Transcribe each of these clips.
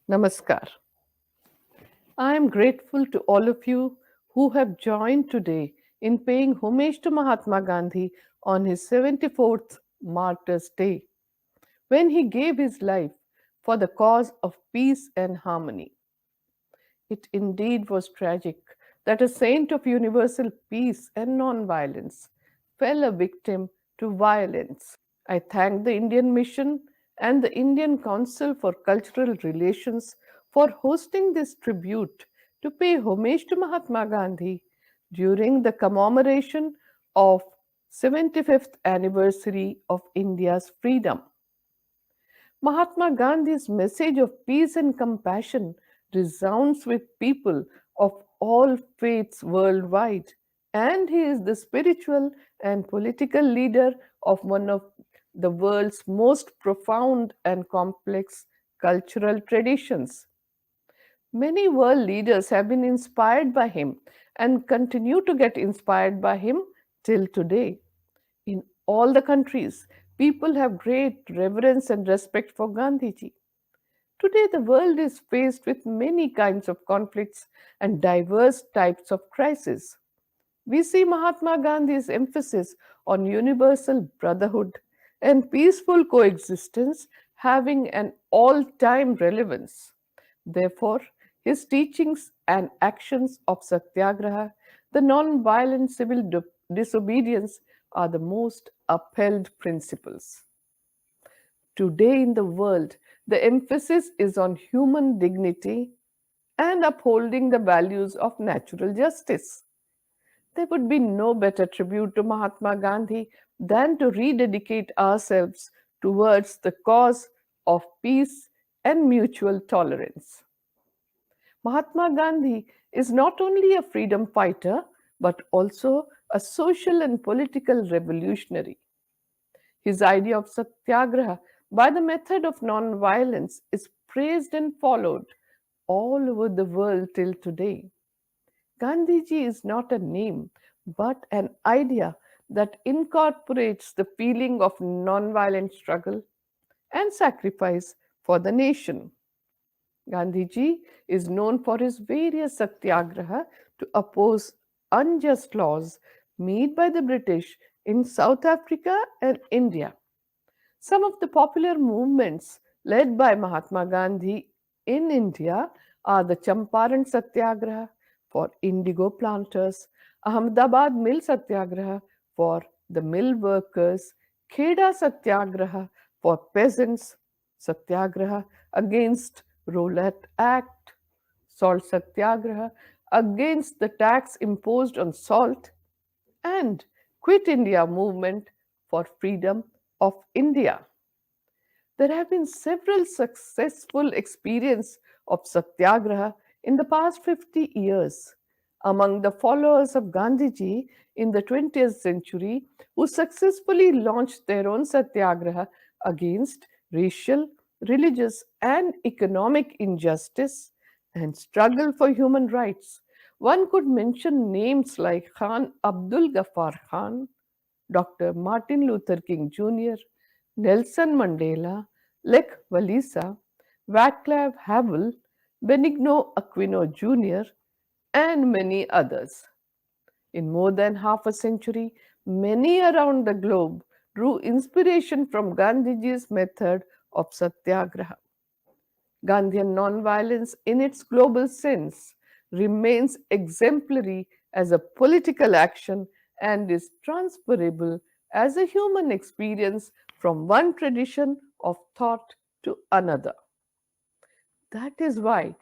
Namaskar. I am grateful to all of you who have joined today in paying homage to Mahatma Gandhi on his 74th Martyrs' Day, when he gave his life for the cause of peace and harmony. It indeed was tragic that a saint of universal peace and non-violence fell a victim to violence. I thank the Indian Mission and the Indian Council for Cultural Relations for hosting this tribute to pay homage to Mahatma Gandhi during the commemoration of 75th anniversary of India's freedom. Mahatma Gandhi's message of peace and compassion resounds with people of all faiths worldwide, and he is the spiritual and political leader of one of the world's most profound and complex cultural traditions. Many world leaders have been inspired by him and continue to get inspired by him till today. In all the countries, people have great reverence and respect for Gandhiji. Today, the world is faced with many kinds of conflicts and diverse types of crises. We see Mahatma Gandhi's emphasis on universal brotherhood and peaceful coexistence having an all time relevance. Therefore, his teachings and actions of Satyagraha, the non-violent civil disobedience, are the most upheld principles. Today in the world, the emphasis is on human dignity and upholding the values of natural justice. There would be no better tribute to Mahatma Gandhi than to rededicate ourselves towards the cause of peace and mutual tolerance. Mahatma Gandhi is not only a freedom fighter but also a social and political revolutionary. His idea of Satyagraha by the method of non-violence is praised and followed all over the world till today. Gandhiji is not a name, but an idea that incorporates the feeling of non-violent struggle and sacrifice for the nation. Gandhiji is known for his various satyagraha to oppose unjust laws made by the British in South Africa and India. Some of the popular movements led by Mahatma Gandhi in India are the Champaran Satyagraha for indigo planters, Ahmedabad Mill Satyagraha for the mill workers, Kheda Satyagraha for peasants, Satyagraha against Rowlatt Act, Salt Satyagraha against the tax imposed on salt, and Quit India movement for freedom of India. There have been several successful experiences of Satyagraha in the past 50 years. Among the followers of Gandhiji in the 20th century, who successfully launched their own Satyagraha against racial, religious, and economic injustice and struggle for human rights, one could mention names like Khan Abdul Ghaffar Khan, Dr. Martin Luther King Jr., Nelson Mandela, Lech Walesa, Václav Havel, Benigno Aquino Jr., and many others. In more than half a century, many around the globe drew inspiration from Gandhiji's method of satyagraha. Gandhian nonviolence, in its global sense, remains exemplary as a political action and is transferable as a human experience from one tradition of thought to another. That is why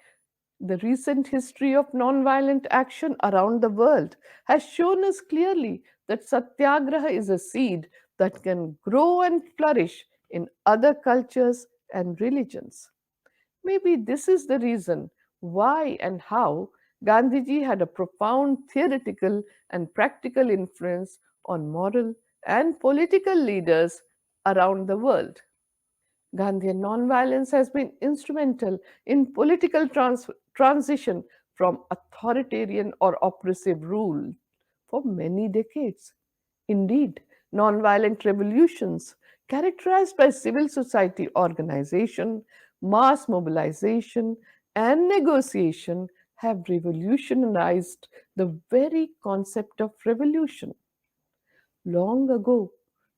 the recent history of nonviolent action around the world has shown us clearly that satyagraha is a seed that can grow and flourish in other cultures and religions. Maybe this is the reason why and how Gandhiji had a profound theoretical and practical influence on moral and political leaders around the world. Gandhian nonviolence has been instrumental in political transition from authoritarian or oppressive rule for many decades. Indeed, nonviolent revolutions, characterized by civil society organization, mass mobilization, and negotiation have revolutionized the very concept of revolution. Long ago,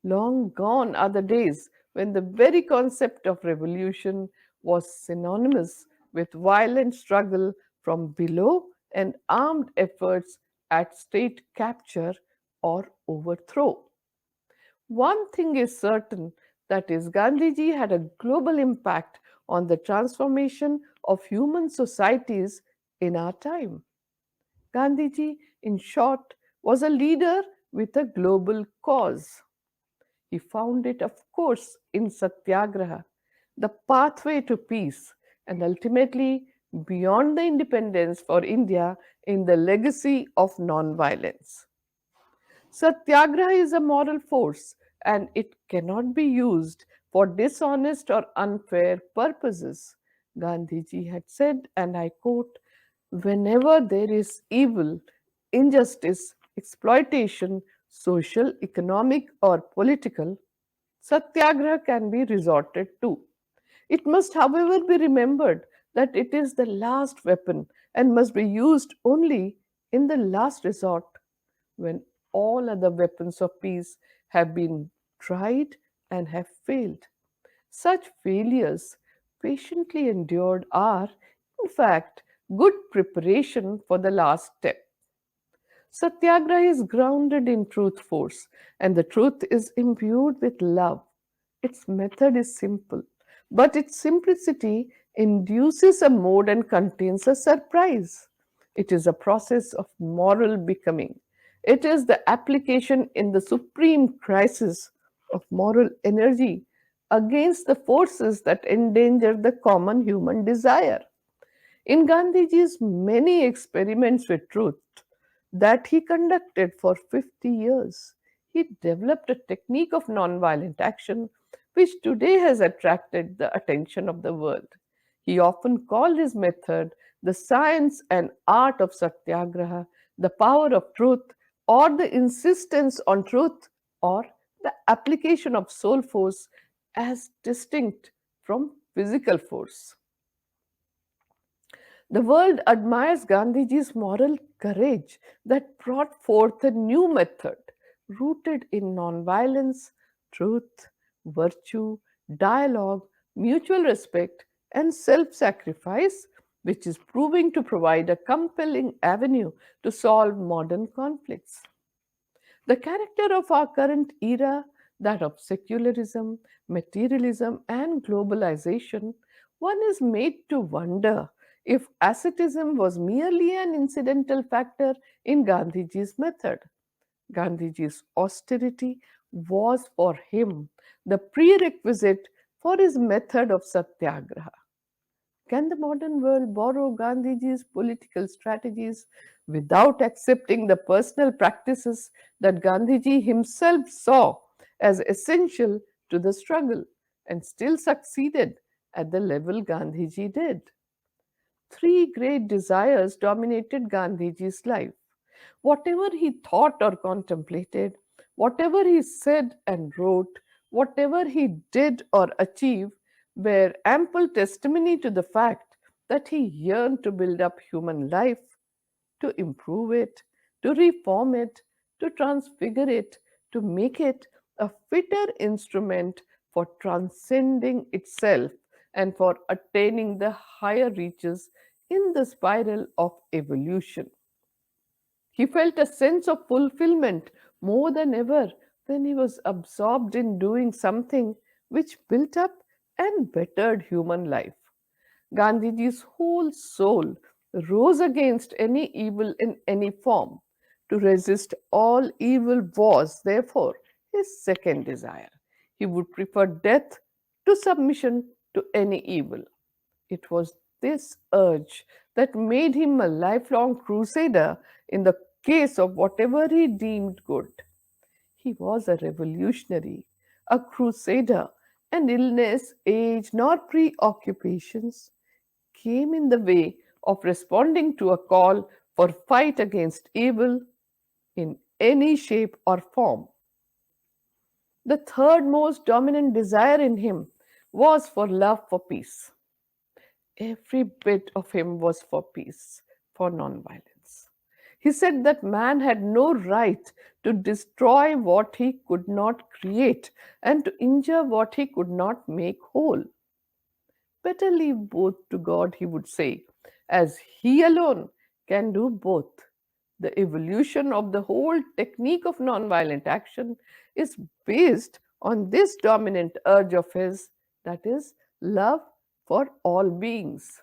long gone are the days when the very concept of revolution was synonymous with violent struggle from below and armed efforts at state capture or overthrow. One thing is certain, that is, Gandhiji had a global impact on the transformation of human societies in our time. Gandhiji, in short, was a leader with a global cause. He found it, of course, in Satyagraha, the pathway to peace, and ultimately beyond the independence for India in the legacy of nonviolence. Satyagraha is a moral force and it cannot be used for dishonest or unfair purposes. Gandhiji had said, and I quote, whenever there is evil, injustice, exploitation, social, economic, or political, Satyagraha can be resorted to. It must, however, be remembered that it is the last weapon and must be used only in the last resort when all other weapons of peace have been tried and have failed. Such failures, patiently endured, are, in fact, good preparation for the last step. Satyagraha is grounded in truth force, and the truth is imbued with love. Its method is simple, but its simplicity induces a mode and contains a surprise. It is a process of moral becoming. It is the application in the supreme crisis of moral energy against the forces that endanger the common human desire. In Gandhiji's many experiments with truth that he conducted for 50 years, he developed a technique of nonviolent action which today has attracted the attention of the world. He often called his method the science and art of Satyagraha, the power of truth, or the insistence on truth, or the application of soul force as distinct from physical force. The world admires Gandhiji's moral courage that brought forth a new method rooted in nonviolence, truth, virtue, dialogue, mutual respect, and self sacrifice, which is proving to provide a compelling avenue to solve modern conflicts. The character of our current era, that of secularism, materialism, and globalization, one is made to wonder if asceticism was merely an incidental factor in Gandhiji's method. Gandhiji's austerity was for him the prerequisite for his method of satyagraha. Can the modern world borrow Gandhiji's political strategies without accepting the personal practices that Gandhiji himself saw as essential to the struggle and still succeeded at the level Gandhiji did? Three great desires dominated Gandhiji's life. Whatever he thought or contemplated, whatever he said and wrote, whatever he did or achieved, bear ample testimony to the fact that he yearned to build up human life, to improve it, to reform it, to transfigure it, to make it a fitter instrument for transcending itself and for attaining the higher reaches in the spiral of evolution. He felt a sense of fulfillment more than ever when he was absorbed in doing something which built up and bettered human life. Gandhiji's whole soul rose against any evil in any form. To resist all evil was, therefore, his second desire. He would prefer death to submission to any evil. It was this urge that made him a lifelong crusader in the case of whatever he deemed good. He was a revolutionary, a crusader, and illness, age, nor preoccupations came in the way of responding to a call for fight against evil in any shape or form. The third most dominant desire in him was for love for peace. Every bit of him was for peace, for nonviolence. He said that man had no right to destroy what he could not create and to injure what he could not make whole. Better leave both to God, he would say, as he alone can do both. The evolution of the whole technique of nonviolent action is based on this dominant urge of his, that is, love for all beings.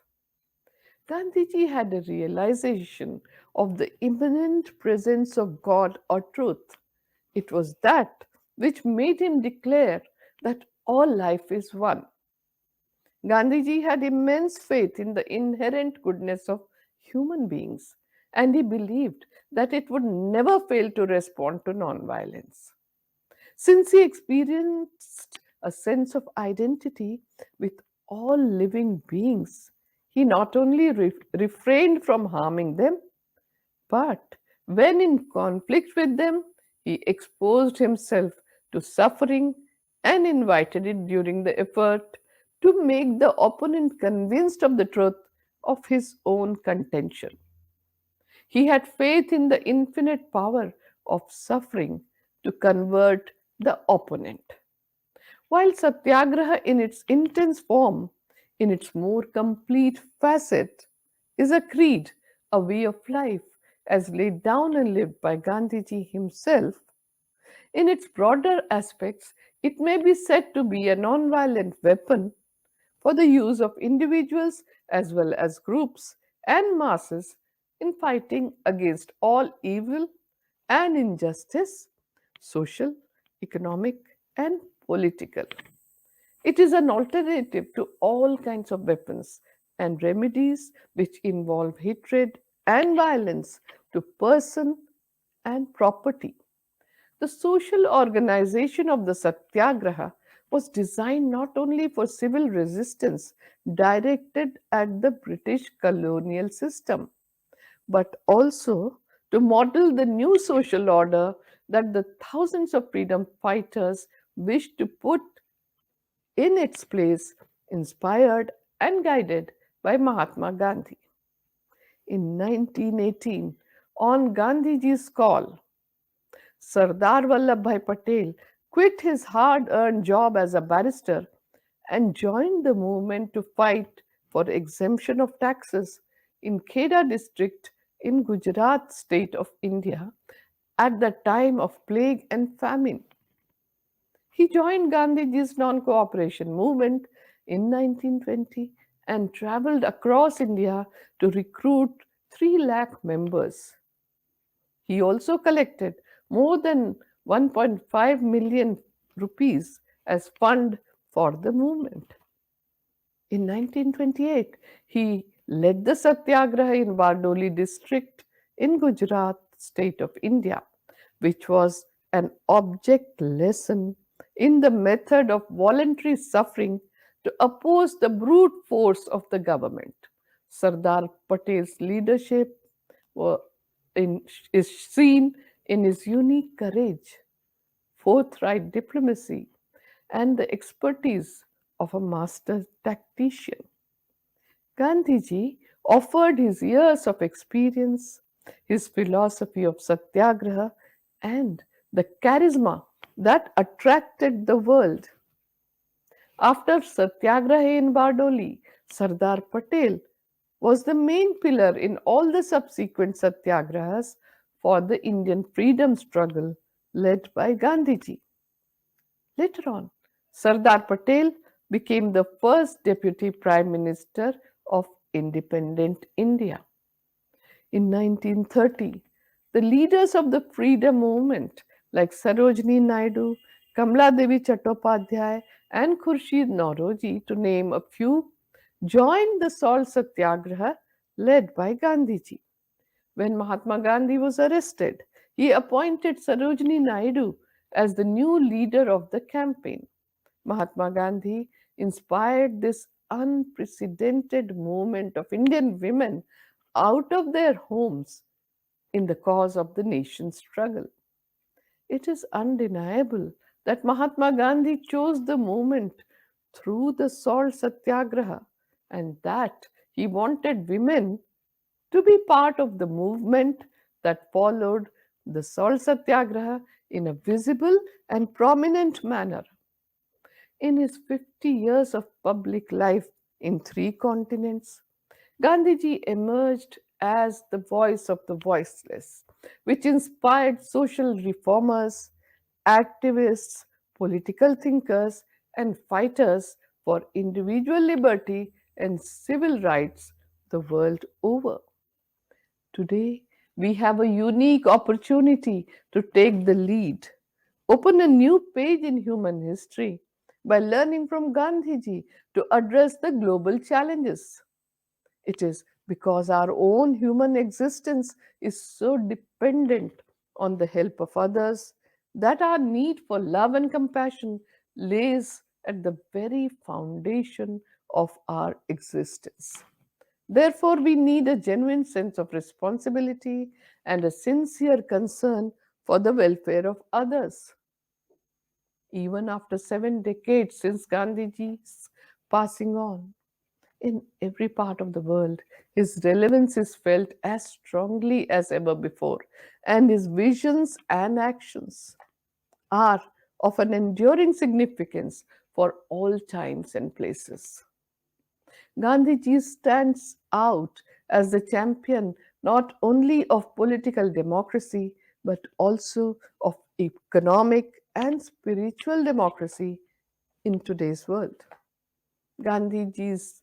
Gandhiji had a realization of the immanent presence of God or truth. It was that which made him declare that all life is one. Gandhiji had immense faith in the inherent goodness of human beings, and he believed that it would never fail to respond to nonviolence. Since he experienced a sense of identity with all living beings, he not only refrained from harming them, but when in conflict with them, he exposed himself to suffering and invited it during the effort to make the opponent convinced of the truth of his own contention. He had faith in the infinite power of suffering to convert the opponent. While Satyagraha, in its intense form, in its more complete facet, is a creed, a way of life, as laid down and lived by Gandhiji himself, in its broader aspects, it may be said to be a non-violent weapon for the use of individuals as well as groups and masses in fighting against all evil and injustice, social, economic, and political. It is an alternative to all kinds of weapons and remedies which involve hatred and violence to person and property. The social organization of the Satyagraha was designed not only for civil resistance directed at the British colonial system, but also to model the new social order that the thousands of freedom fighters wished to put in its place, inspired and guided by Mahatma Gandhi. In 1918, on Gandhiji's call, Sardar Vallabhbhai Patel quit his hard earned job as a barrister and joined the movement to fight for exemption of taxes in Kheda district in Gujarat state of India at the time of plague and famine. He joined Gandhiji's non cooperation movement in 1920 and traveled across India to recruit 3 lakh members. He also collected more than 1.5 million rupees as fund for the movement. In 1928, he led the Satyagraha in Bardoli district in Gujarat state of India, which was an object lesson in the method of voluntary suffering to oppose the brute force of the government. Sardar Patel's leadership were is seen in his unique courage, forthright diplomacy, and the expertise of a master tactician. Gandhiji offered his years of experience, his philosophy of satyagraha, and the charisma that attracted the world. After Satyagraha in Bardoli, Sardar Patel was the main pillar in all the subsequent satyagrahas for the Indian freedom struggle led by Gandhiji. Later on, Sardar Patel became the first deputy prime minister of independent India. In 1930, the leaders of the freedom movement like Sarojini Naidu, Kamla Devi Chattopadhyay, and Khurshid Nauroji, to name a few, joined the Salt Satyagraha led by Gandhiji. When Mahatma Gandhi was arrested, he appointed Sarojini Naidu as the new leader of the campaign. Mahatma Gandhi inspired this unprecedented movement of Indian women out of their homes in the cause of the nation's struggle. It is undeniable that Mahatma Gandhi chose the movement through the salt satyagraha and that he wanted women to be part of the movement that followed the Salt Satyagraha in a visible and prominent manner. In his 50 years of public life in three continents, Gandhiji emerged as the voice of the voiceless, which inspired social reformers, activists, political thinkers, and fighters for individual liberty and civil rights the world over. Today, we have a unique opportunity to take the lead, open a new page in human history by learning from Gandhiji to address the global challenges. It is because our own human existence is so dependent on the help of others that our need for love and compassion lays at the very foundation of our existence. Therefore, we need a genuine sense of responsibility and a sincere concern for the welfare of others. Even after 7 decades since Gandhiji's passing on, in every part of the world, his relevance is felt as strongly as ever before, and his visions and actions are of an enduring significance for all times and places. Gandhiji stands out as the champion not only of political democracy but also of economic and spiritual democracy in today's world. Gandhiji's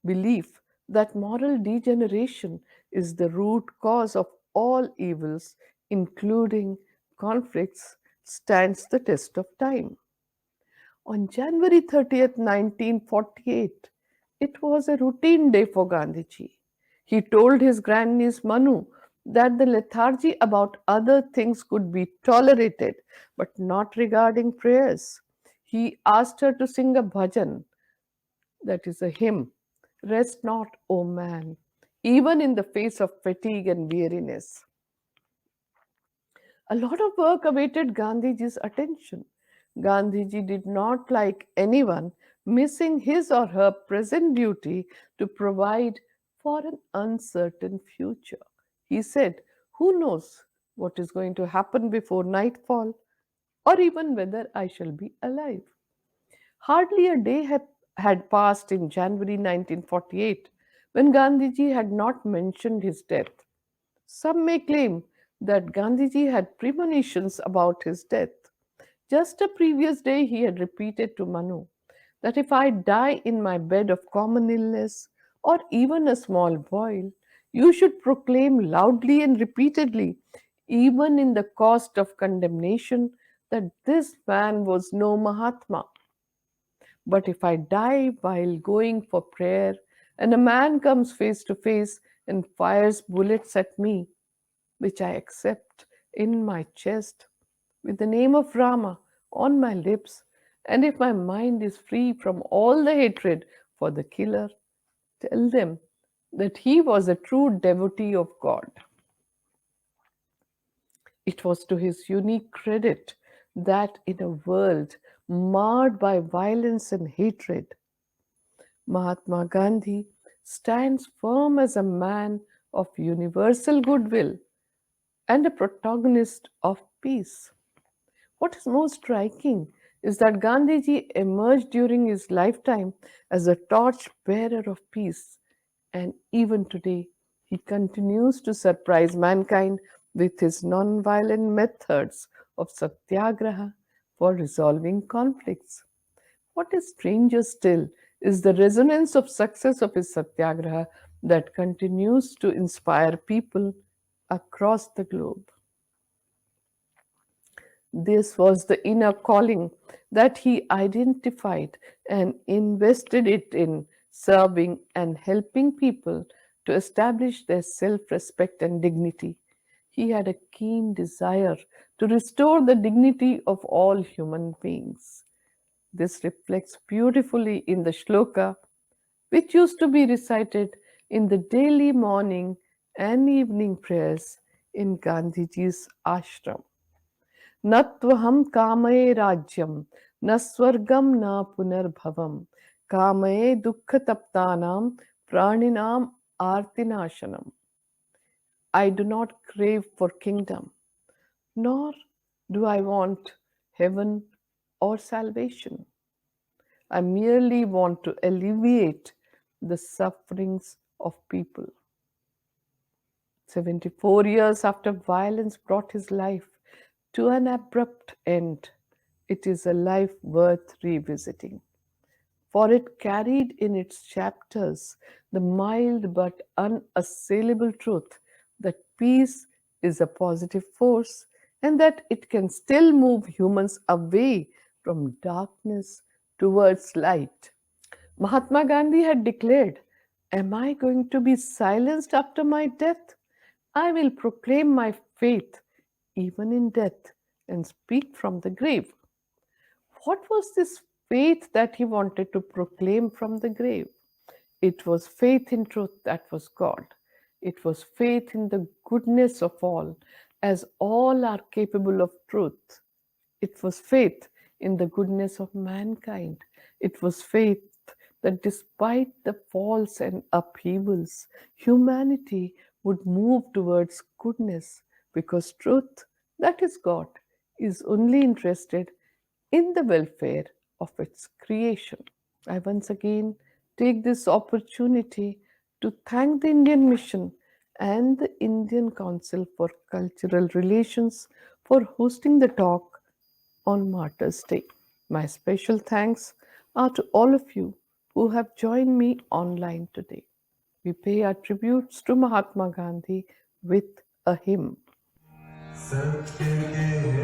belief that moral degeneration is the root cause of all evils, including conflicts, stands the test of time. On January 30th, 1948, it was a routine day for Gandhiji. He told his grandniece Manu that the lethargy about other things could be tolerated, but not regarding prayers. He asked her to sing a bhajan, that is a hymn. Rest not, O man, even in the face of fatigue and weariness. A lot of work awaited Gandhiji's attention. Gandhiji did not like anyone missing his or her present duty to provide for an uncertain future. He said, who knows what is going to happen before nightfall, or even whether I shall be alive? Hardly a day had passed in January 1948 when Gandhiji had not mentioned his death. Some may claim that Gandhiji had premonitions about his death. Just a previous day, he had repeated to Manu that if I die in my bed of common illness or even a small boil, you should proclaim loudly and repeatedly, even in the cost of condemnation, that this man was no Mahatma. But if I die while going for prayer and a man comes face to face and fires bullets at me, which I accept in my chest with the name of Rama on my lips, and if my mind is free from all the hatred for the killer, tell them that he was a true devotee of God. It was to his unique credit that in a world marred by violence and hatred, Mahatma Gandhi stands firm as a man of universal goodwill and a protagonist of peace. What is most striking is that Gandhiji emerged during his lifetime as a torch bearer of peace, and even today he continues to surprise mankind with his non-violent methods of satyagraha for resolving conflicts. What is stranger still is the resonance of success of his satyagraha that continues to inspire people across the globe. This was the inner calling that he identified and invested it in serving and helping people to establish their self respect and dignity. He had a keen desire to restore the dignity of all human beings. This reflects beautifully in the shloka, which used to be recited in the daily morning and evening prayers in Gandhiji's ashram. Natvaham kamaye rajyam, na swargam na punarbhavam, Kamaye dukkha taptanam praninam artinashanam. I do not crave for kingdom, nor do I want heaven or salvation. I merely want to alleviate the sufferings of people. 74 years after violence brought his life to an abrupt end, it is a life worth revisiting, for it carried in its chapters the mild but unassailable truth that peace is a positive force and that it can still move humans away from darkness towards light. Mahatma Gandhi had declared, "Am I going to be silenced after my death? I will proclaim my faith even in death and speak from the grave." What was this faith that he wanted to proclaim from the grave? It was faith in truth that was God. It was faith in the goodness of all, as all are capable of truth. It was faith in the goodness of mankind. It was faith that despite the falls and upheavals, humanity would move towards goodness because truth, that is God, is only interested in the welfare of its creation. I once again take this opportunity to thank the Indian Mission and the Indian Council for Cultural Relations for hosting the talk on Martyrs' Day. My special thanks are to all of you who have joined me online today. We pay our tributes to Mahatma Gandhi with a hymn. Satyagraha